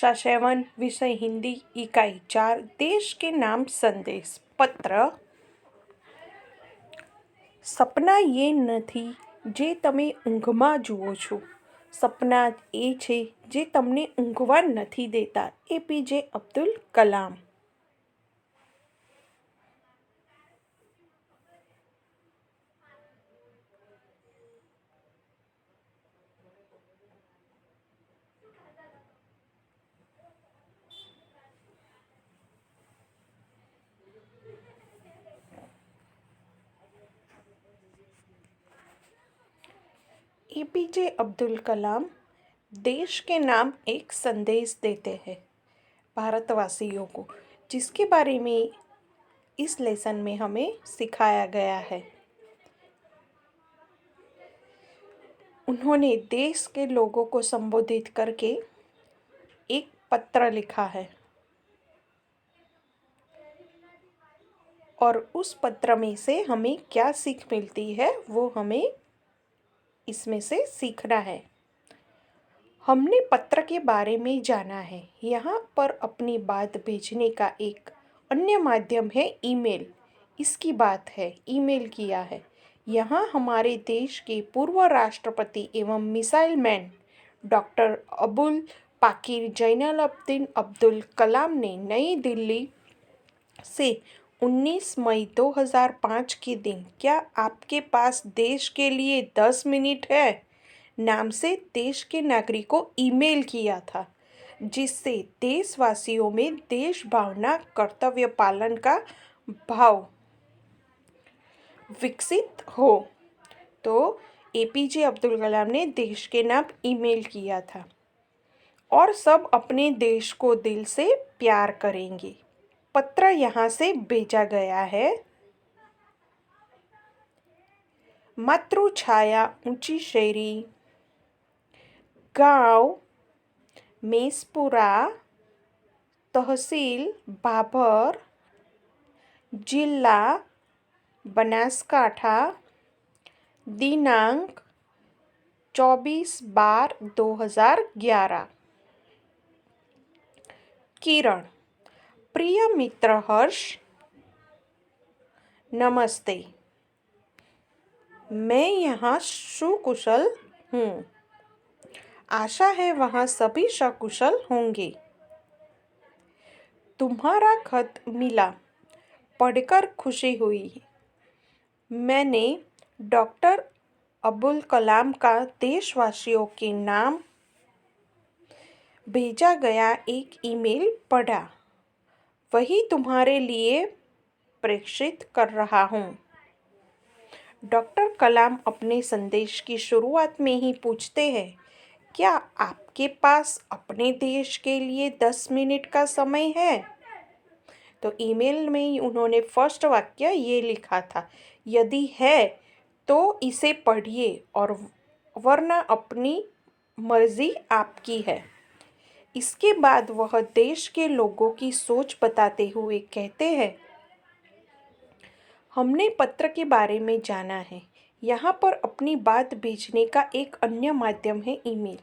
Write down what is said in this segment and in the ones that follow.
कक्षा 7 विषय हिंदी इकाई 4 देश के नाम संदेश पत्र। સપના એ નથી જે તમે ઊંઘમાં જુઓ છો, સપના એ છે જે તમને ઊંઘવા નથી દેતા. એપીજે અબ્દુલ કલામ. एपीजे अब्दुल कलाम देश के नाम एक संदेश देते हैं भारतवासियों को, जिसके बारे में इस लेसन में हमें सिखाया गया है। उन्होंने देश के लोगों को संबोधित करके एक पत्र लिखा है और उस पत्र में से हमें क्या सीख मिलती है वो हमें इसमें से सीखना है। हमने पत्र के बारे में जाना है। यहाँ पर अपनी बात भेजने का एक अन्य माध्यम है ईमेल। इसकी बात है ईमेल किया है। यहाँ हमारे देश के पूर्व राष्ट्रपति एवं missile man doctor Abul Pakir Jainulabdeen Abdul Kalam ने नई दिल्ली से 19 मई 2005 के दिन "क्या आपके पास देश के लिए 10 मिनट है?" नाम से देश के नागरिकों को ईमेल किया था, जिससे देशवासियों में देश भावना, कर्तव्य पालन का भाव विकसित हो। तो एपीजे अब्दुल कलाम ने देश के नाम ईमेल किया था और सब अपने देश को दिल से प्यार करेंगे। पत्र यहाँ से भेजा गया है। मातृछाया ऊंची शेरी, गांव मेसपुरा, तहसील भाभर, जिला बनासकांठा, दिनांक 24/12/2011। किरण, प्रिय मित्र हर्ष, नमस्ते। मैं यहाँ सुकुशल हूँ। आशा है वहाँ सभी सकुशल होंगे। तुम्हारा खत मिला, पढ़कर खुशी हुई। मैंने डॉक्टर अबुल कलाम का देशवासियों के नाम भेजा गया एक ईमेल पढ़ा, वही तुम्हारे लिए प्रेषित कर रहा हूँ। डॉक्टर कलाम अपने संदेश की शुरुआत में ही पूछते हैं, क्या आपके पास अपने देश के लिए 10 मिनट का समय है? तो ईमेल में उन्होंने फर्स्ट वाक्य ये लिखा था, यदि है तो इसे पढ़िए और वरना अपनी मर्जी आपकी है। इसके बाद वह देश के लोगों की सोच बताते हुए कहते हैं, हमने पत्र के बारे में जाना है। यहाँ पर अपनी बात भेजने का एक अन्य माध्यम है ईमेल।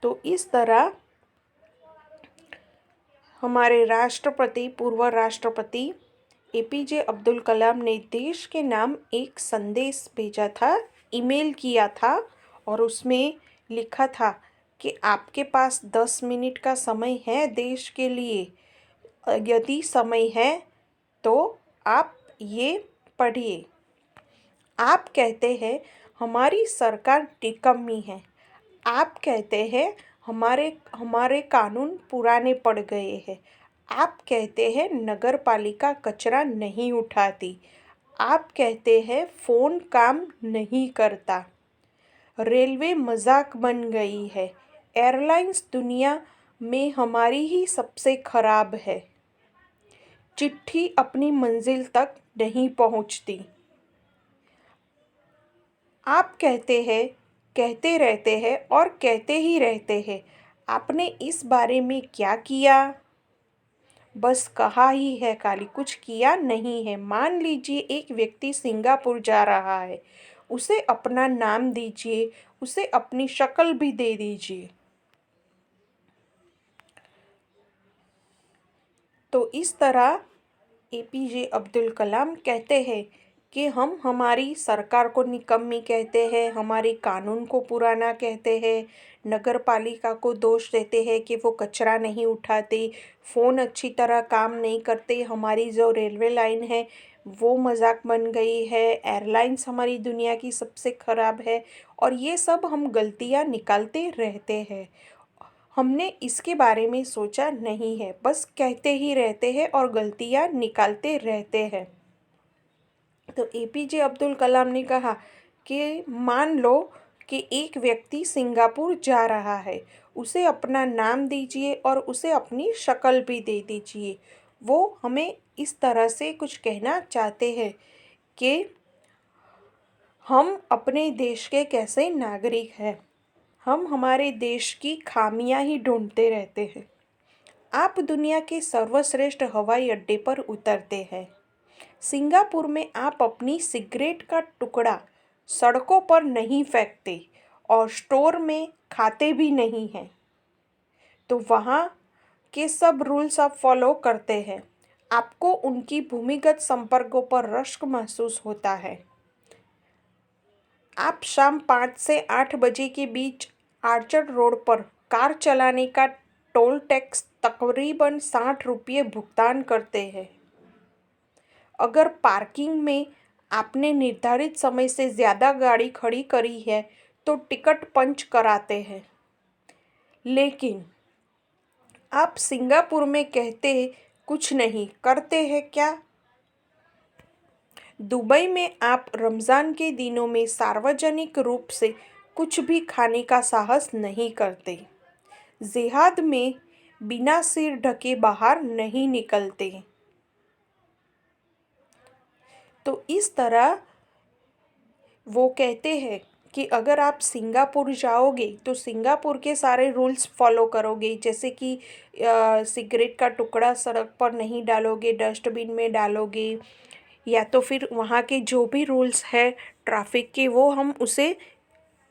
तो इस तरह हमारे पूर्व राष्ट्रपति एपीजे अब्दुल कलाम ने देश के नाम एक संदेश भेजा था, ईमेल किया था और उसमें लिखा था कि आपके पास 10 मिनट का समय है देश के लिए। यदि समय है तो आप ये पढ़िए। आप कहते हैं हमारी सरकार निकम्मी है। आप कहते हैं हमारे कानून पुराने पड़ गए हैं। आप कहते हैं नगर पालिका कचरा नहीं उठाती। आप कहते हैं फ़ोन काम नहीं करता। रेलवे मजाक बन गई है। एयरलाइंस दुनिया में हमारी ही सबसे खराब है। चिट्ठी अपनी मंजिल तक नहीं पहुंचती। आप कहते रहते हैं और कहते ही रहते हैं। आपने इस बारे में क्या किया? बस कहा ही है, खाली कुछ किया नहीं है। मान लीजिए एक व्यक्ति सिंगापुर जा रहा है। उसे अपना नाम दीजिए, उसे अपनी शक्ल भी दे दीजिए। तो इस तरह एपीजे अब्दुल कलाम कहते हैं कि हम हमारी सरकार को निकम्मी कहते हैं, हमारे कानून को पुराना कहते हैं, नगर पालिका को दोष देते हैं कि वो कचरा नहीं उठाते, फ़ोन अच्छी तरह काम नहीं करते, हमारी जो रेलवे लाइन है वो मजाक बन गई है, एयरलाइंस हमारी दुनिया की सबसे ख़राब है, और ये सब हम गलतियाँ निकालते रहते हैं। हमने इसके बारे में सोचा नहीं है, बस कहते ही रहते हैं और गलतियाँ निकालते रहते हैं। तो एपीजे अब्दुल कलाम ने कहा कि मान लो कि एक व्यक्ति सिंगापुर जा रहा है, उसे अपना नाम दीजिए और उसे अपनी शक्ल भी दे दीजिए। वो हमें इस तरह से कुछ कहना चाहते हैं कि हम अपने देश के कैसे नागरिक हैं। हम हमारे देश की खामियां ही ढूंढते रहते हैं। आप दुनिया के सर्वश्रेष्ठ हवाई अड्डे पर उतरते हैं। सिंगापुर में आप अपनी सिगरेट का टुकड़ा सड़कों पर नहीं फेंकते और स्टोर में खाते भी नहीं हैं। तो वहाँ के सब रूल्स आप फॉलो करते हैं। आपको उनकी भूमिगत संपर्कों पर रश्क महसूस होता है। आप शाम 5 से 8 बजे के बीच आर्चर्ड रोड पर कार चलाने का टोल टैक्स तकरीबन 60 रुपये भुगतान करते हैं। अगर पार्किंग में आपने निर्धारित समय से ज़्यादा गाड़ी खड़ी करी है तो टिकट पंच कराते हैं। लेकिन आप सिंगापुर में कहते कुछ नहीं करते हैं क्या? दुबई में आप रमज़ान के दिनों में सार्वजनिक रूप से कुछ भी खाने का साहस नहीं करते। जिहाद में बिना सिर ढके बाहर नहीं निकलते। तो इस तरह वो कहते हैं कि अगर आप सिंगापुर जाओगे तो सिंगापुर के सारे रूल्स फॉलो करोगे, जैसे कि सिगरेट का टुकड़ा सड़क पर नहीं डालोगे, डस्टबिन में डालोगे, या तो फिर वहाँ के जो भी रूल्स है ट्रैफिक के वो हम उसे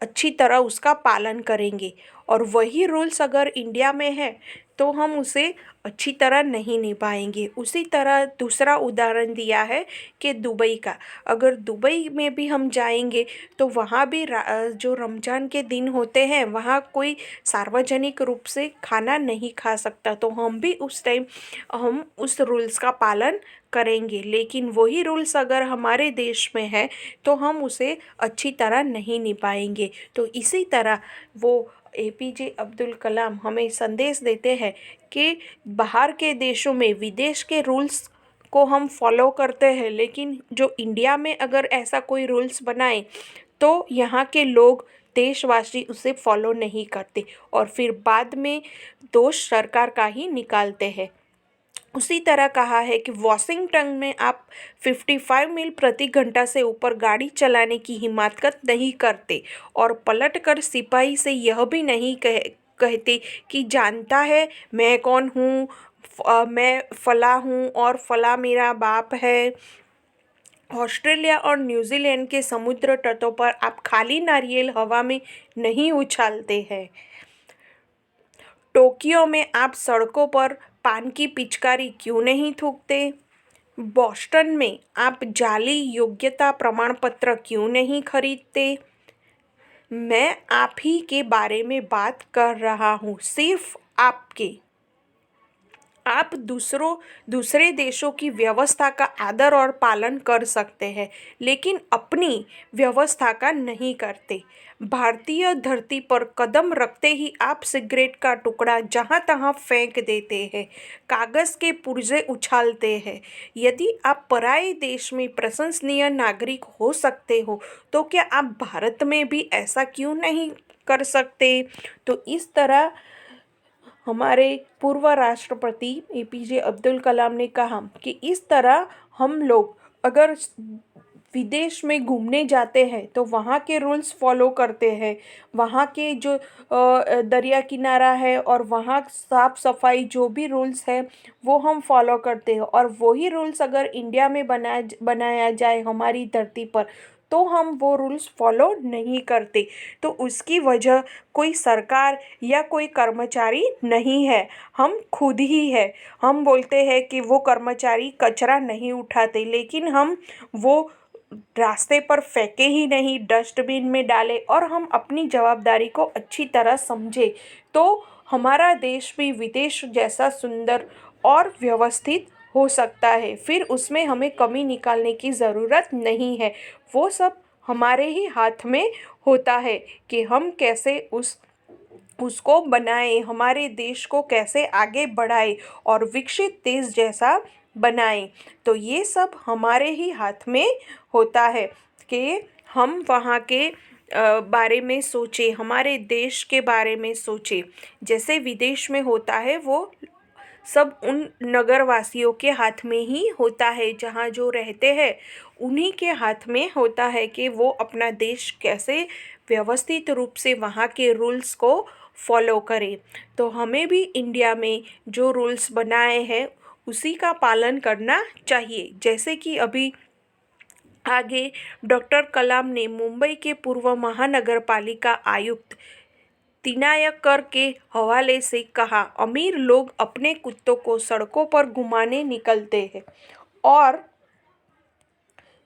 अच्छी तरह उसका पालन करेंगे। और वही रूल्स अगर इंडिया में है तो हम उसे अच्छी तरह नहीं निभाएंगे। उसी तरह दूसरा उदाहरण दिया है कि दुबई का, अगर दुबई में भी हम जाएंगे तो वहाँ भी जो रमज़ान के दिन होते हैं वहाँ कोई सार्वजनिक रूप से खाना नहीं खा सकता, तो हम भी उस टाइम हम उस रूल्स का पालन करेंगे। लेकिन वही रूल्स अगर हमारे देश में है तो हम उसे अच्छी तरह नहीं निभाएंगे। तो इसी तरह वो एपीजे अब्दुल कलाम हमें संदेश देते हैं कि बाहर के देशों में विदेश के रूल्स को हम फॉलो करते हैं, लेकिन जो इंडिया में अगर ऐसा कोई रूल्स बनाए तो यहाँ के लोग देशवासी उसे फॉलो नहीं करते और फिर बाद में दोष सरकार का ही निकालते हैं। उसी तरह कहा है कि वॉशिंगटन में आप 55 मील प्रति घंटा से ऊपर गाड़ी चलाने की हिम्मत नहीं करते और पलटकर सिपाही से यह भी नहीं कहते कि जानता है मैं कौन हूँ, मैं फला हूँ और फला मेरा बाप है। ऑस्ट्रेलिया और न्यूजीलैंड के समुद्र तटों पर आप खाली नारियल हवा में नहीं उछालते हैं। टोक्यो में आप सड़कों पर पान की पिचकारी क्यों नहीं थूकते? बॉस्टन में आप जाली योग्यता प्रमाण पत्र क्यों नहीं खरीदते? मैं आप ही के बारे में बात कर रहा हूँ, सिर्फ आपके। आप दूसरे देशों की व्यवस्था का आदर और पालन कर सकते हैं, लेकिन अपनी व्यवस्था का नहीं करते। भारतीय धरती पर कदम रखते ही आप सिगरेट का टुकड़ा जहाँ तहाँ फेंक देते हैं, कागज़ के पुर्जे उछालते हैं। यदि आप पराये देश में प्रशंसनीय नागरिक हो सकते हो तो क्या आप भारत में भी ऐसा क्यों नहीं कर सकते? तो इस तरह हमारे पूर्व राष्ट्रपति एपीजे अब्दुल कलाम ने कहा कि इस तरह हम लोग अगर विदेश में घूमने जाते हैं तो वहाँ के रूल्स फॉलो करते हैं, वहाँ के जो दरिया किनारा है और वहाँ साफ़ सफाई जो भी रूल्स है वो हम फॉलो करते हैं, और वही रूल्स अगर इंडिया में बनाया जाए हमारी धरती पर तो हम वो रूल्स फॉलो नहीं करते। तो उसकी वजह कोई सरकार या कोई कर्मचारी नहीं है, हम खुद ही है। हम बोलते हैं कि वो कर्मचारी कचरा नहीं उठाते, लेकिन हम वो रास्ते पर फेंके ही नहीं, डस्टबिन में डाले और हम अपनी जवाबदारी को अच्छी तरह समझे, तो हमारा देश भी विदेश जैसा सुंदर और व्यवस्थित हो सकता है। फिर उसमें हमें कमी निकालने की ज़रूरत नहीं है। वो सब हमारे ही हाथ में होता है कि हम कैसे उसको बनाएं, हमारे देश को कैसे आगे बढ़ाएं और विकसित देश जैसा बनाएं। तो ये सब हमारे ही हाथ में होता है कि हम वहाँ के बारे में सोचें, हमारे देश के बारे में सोचें। जैसे विदेश में होता है वो सब उन नगरवासियों के हाथ में ही होता है, जहाँ जो रहते हैं उन्हीं के हाथ में होता है कि वो अपना देश कैसे व्यवस्थित रूप से वहाँ के रूल्स को फॉलो करें। तो हमें भी इंडिया में जो रूल्स बनाए हैं उसी का पालन करना चाहिए। जैसे कि अभी आगे डॉक्टर कलाम ने मुंबई के पूर्व महानगरपालिका आयुक्त तिनायकर के हवाले से कहा, अमीर लोग अपने कुत्तों को सड़कों पर घुमाने निकलते हैं और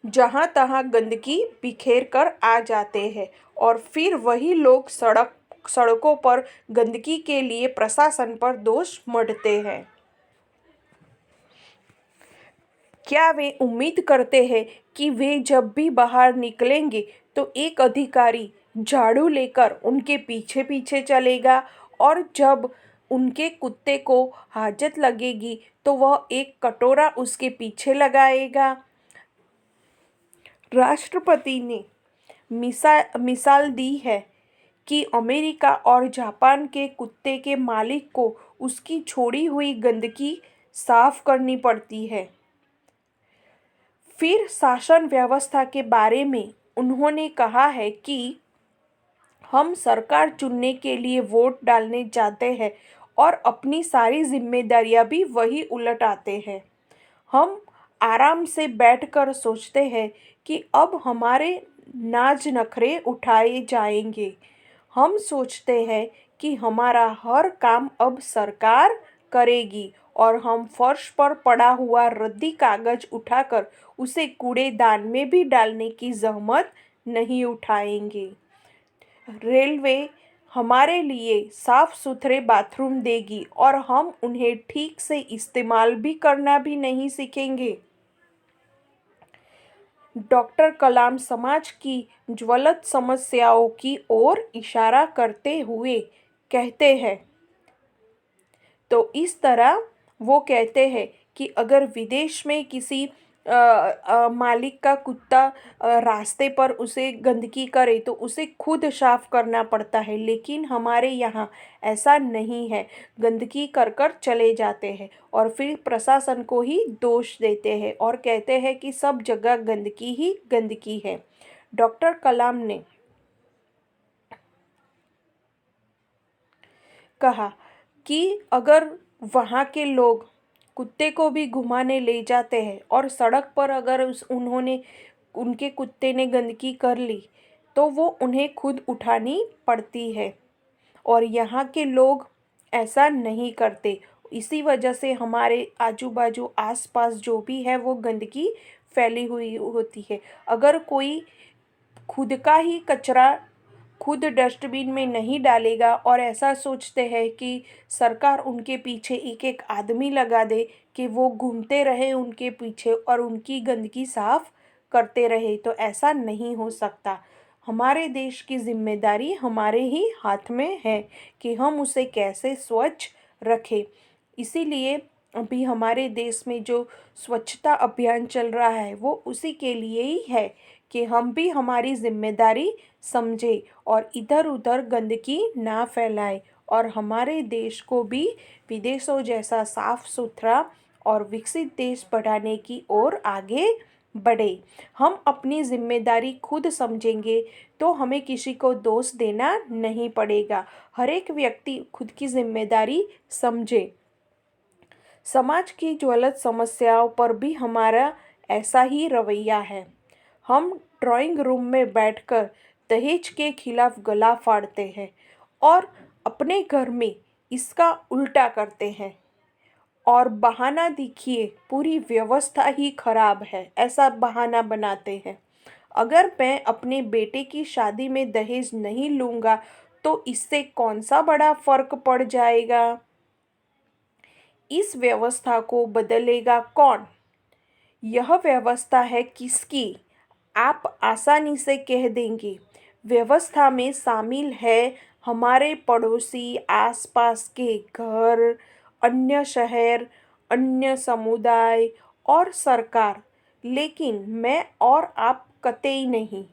जहाँ तहाँ गंदगी बिखेर कर आ जाते हैं और फिर वही लोग सड़कों पर गंदगी के लिए प्रशासन पर दोष मढ़ते हैं। क्या वे उम्मीद करते हैं कि वे जब भी बाहर निकलेंगे तो एक अधिकारी झाड़ू लेकर उनके पीछे पीछे चलेगा और जब उनके कुत्ते को हाजत लगेगी तो वह एक कटोरा उसके पीछे लगाएगा? राष्ट्रपति ने मिसाल दी है कि अमेरिका और जापान के कुत्ते के मालिक को उसकी छोड़ी हुई गंदगी साफ करनी पड़ती है। फिर शासन व्यवस्था के बारे में उन्होंने कहा है कि हम सरकार चुनने के लिए वोट डालने जाते हैं और अपनी सारी जिम्मेदारियां भी वही उलट आते हैं। हम आराम से बैठकर सोचते हैं कि अब हमारे नाज नखरे उठाए जाएंगे। हम सोचते हैं कि हमारा हर काम अब सरकार करेगी और हम फर्श पर पड़ा हुआ रद्दी कागज उठाकर उसे कूड़ेदान में भी डालने की जहमत नहीं उठाएंगे। रेलवे हमारे लिए साफ सुथरे बाथरूम देगी और हम उन्हें ठीक से इस्तेमाल भी करना भी नहीं सीखेंगे। डॉक्टर कलाम समाज की ज्वलंत समस्याओं की ओर इशारा करते हुए कहते हैं, तो इस तरह वो कहते हैं कि अगर विदेश में किसी मालिक का कुत्ता रास्ते पर उसे गंदगी करे तो उसे खुद साफ करना पड़ता है, लेकिन हमारे यहाँ ऐसा नहीं है। गंदगी कर कर चले जाते हैं और फिर प्रशासन को ही दोष देते हैं और कहते हैं कि सब जगह गंदगी ही गंदगी है। डॉक्टर कलाम ने कहा कि अगर वहाँ के लोग कुत्ते को भी घुमाने ले जाते हैं और सड़क पर अगर उन्होंने उनके कुत्ते ने गंदगी कर ली तो वो उन्हें खुद उठानी पड़ती है और यहाँ के लोग ऐसा नहीं करते। इसी वजह से हमारे आजू बाजू आसपास जो भी है वो गंदगी फैली हुई होती है। अगर कोई खुद का ही कचरा खुद डस्टबिन में नहीं डालेगा और ऐसा सोचते हैं कि सरकार उनके पीछे एक एक आदमी लगा दे कि वो घूमते रहे उनके पीछे और उनकी गंदगी साफ करते रहे, तो ऐसा नहीं हो सकता। हमारे देश की जिम्मेदारी हमारे ही हाथ में है कि हम उसे कैसे स्वच्छ रखें। इसीलिए अभी हमारे देश में जो स्वच्छता अभियान चल रहा है वो उसी के लिए ही है कि हम भी हमारी जिम्मेदारी समझें और इधर उधर गंदगी ना फैलाएं और हमारे देश को भी विदेशों जैसा साफ सुथरा और विकसित देश बनाने की ओर आगे बढ़े। हम अपनी जिम्मेदारी खुद समझेंगे तो हमें किसी को दोष देना नहीं पड़ेगा। हर एक व्यक्ति खुद की जिम्मेदारी समझे। समाज की ज्वलंत समस्याओं पर भी हमारा ऐसा ही रवैया है। हम ड्राइंग रूम में बैठकर दहेज के खिलाफ गला फाड़ते हैं और अपने घर में इसका उल्टा करते हैं और बहाना देखिए पूरी व्यवस्था ही खराब है ऐसा बहाना बनाते हैं। अगर मैं अपने बेटे की शादी में दहेज नहीं लूंगा तो इससे कौन सा बड़ा फर्क पड़ जाएगा। इस व्यवस्था को बदलेगा कौन। यह व्यवस्था है किसकी। आप आसानी से कह देंगे। व्यवस्था में शामिल है हमारे पड़ोसी, आसपास के घर, अन्य शहर, अन्य समुदाय और सरकार। लेकिन मैं और आप कतई नहीं।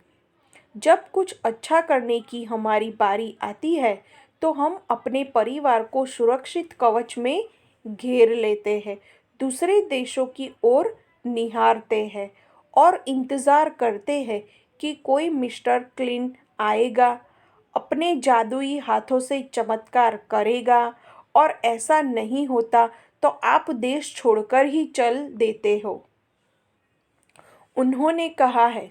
जब कुछ अच्छा करने की हमारी बारी आती है तो हम अपने परिवार को सुरक्षित कवच में घेर लेते हैं, दूसरे देशों की ओर निहारते हैं और इंतज़ार करते हैं कि कोई मिस्टर क्लीन आएगा, अपने जादुई हाथों से चमत्कार करेगा। और ऐसा नहीं होता तो आप देश छोड़कर ही चल देते हो। उन्होंने कहा है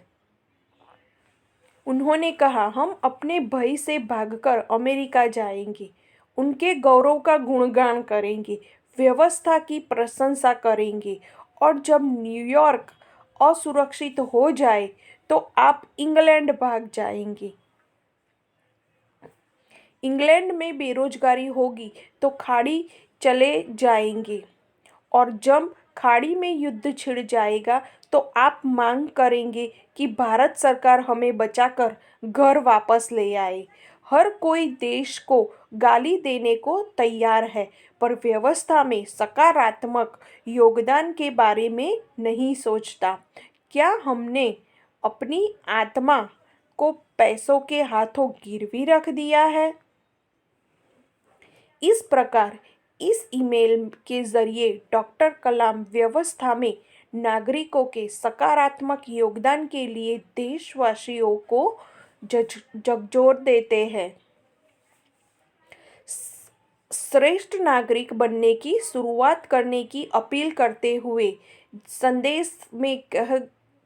उन्होंने कहा हम अपने भय से भागकर अमेरिका जाएंगे, उनके गौरव का गुणगान करेंगे, व्यवस्था की प्रशंसा करेंगे और जब न्यूयॉर्क असुरक्षित हो जाए तो आप इंग्लैंड भाग जाएंगे। इंग्लैंड में बेरोजगारी होगी तो खाड़ी चले जाएंगे और जब खाड़ी में युद्ध छिड़ जाएगा तो आप मांग करेंगे कि भारत सरकार हमें बचाकर घर वापस ले आए। हर कोई देश को गाली देने को तैयार है पर व्यवस्था में सकारात्मक योगदान के बारे में नहीं सोचता। क्या हमने अपनी आत्मा को पैसों के हाथों गिरवी रख दिया है। इस प्रकार इस ईमेल के जरिए डॉक्टर कलाम व्यवस्था में नागरिकों के सकारात्मक योगदान के लिए देशवासियों को झकझोर देते हैं। श्रेष्ठ नागरिक बनने की शुरुआत करने की अपील करते हुए संदेश में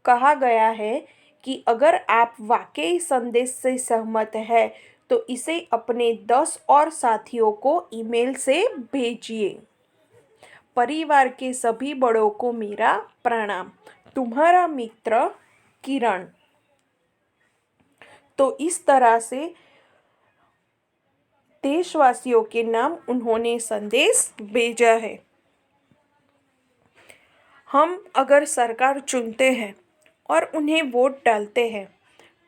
कहा गया है कि अगर आप वाकई संदेश से सहमत हैं तो इसे अपने 10 और साथियों को ईमेल से भेजिए। परिवार के सभी बड़ों को मेरा प्रणाम। तुम्हारा मित्र किरण। तो इस तरह से देशवासियों के नाम उन्होंने संदेश भेजा है। हम अगर सरकार चुनते हैं और उन्हें वोट डालते हैं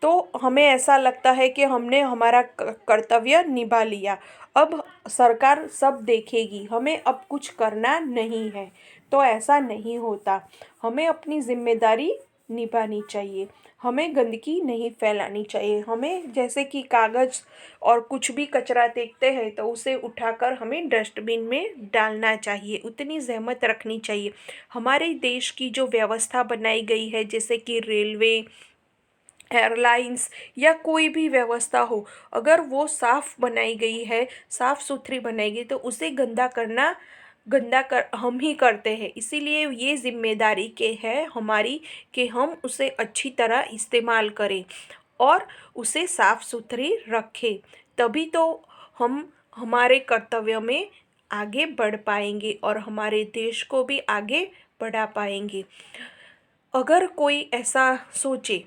तो हमें ऐसा लगता है कि हमने हमारा कर्तव्य निभा लिया, अब सरकार सब देखेगी, हमें अब कुछ करना नहीं है। तो ऐसा नहीं होता। हमें अपनी जिम्मेदारी निभानी चाहिए। हमें गंदगी नहीं फैलानी चाहिए। हमें जैसे कि कागज़ और कुछ भी कचरा देखते हैं तो उसे उठाकर हमें डस्टबिन में डालना चाहिए, उतनी ज़हमत रखनी चाहिए। हमारे देश की जो व्यवस्था बनाई गई है जैसे कि रेलवे, एयरलाइंस या कोई भी व्यवस्था हो, अगर वो साफ़ बनाई गई है, साफ़ सुथरी बनाई गई तो उसे गंदा कर हम ही करते हैं। इसीलिए ये जिम्मेदारी के है हमारी कि हम उसे अच्छी तरह इस्तेमाल करें और उसे साफ़ सुथरी रखें। तभी तो हम हमारे कर्तव्य में आगे बढ़ पाएंगे और हमारे देश को भी आगे बढ़ा पाएंगे। अगर कोई ऐसा सोचे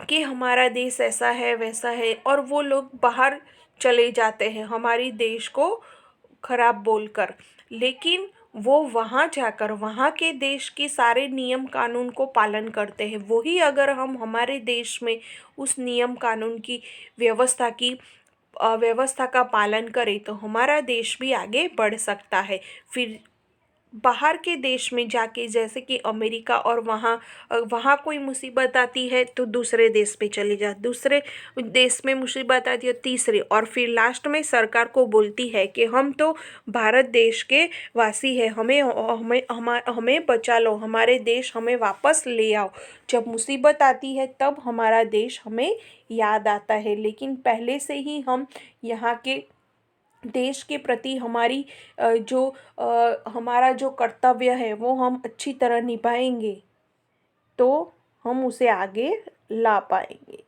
कि हमारा देश ऐसा है वैसा है और वो लोग बाहर चले जाते हैं हमारी देश को खराब बोलकर, लेकिन वो वहाँ जाकर वहाँ के देश के सारे नियम कानून को पालन करते हैं, वही अगर हम हमारे देश में उस नियम कानून की व्यवस्था का पालन करें तो हमारा देश भी आगे बढ़ सकता है। फिर बाहर के देश में जाके जैसे कि अमेरिका और वहाँ कोई मुसीबत आती है तो दूसरे देश पे चले जा, दूसरे देश में मुसीबत आती है तीसरे, और फिर लास्ट में सरकार को बोलती है कि हम तो भारत देश के वासी हैं, हमें हमें हमें बचा लो, हमारे देश हमें वापस ले आओ। जब मुसीबत आती है तब हमारा देश हमें याद आता है, लेकिन पहले से ही हम यहाँ के देश के प्रति हमारा जो कर्तव्य है वो हम अच्छी तरह निभाएंगे तो हम उसे आगे ला पाएंगे।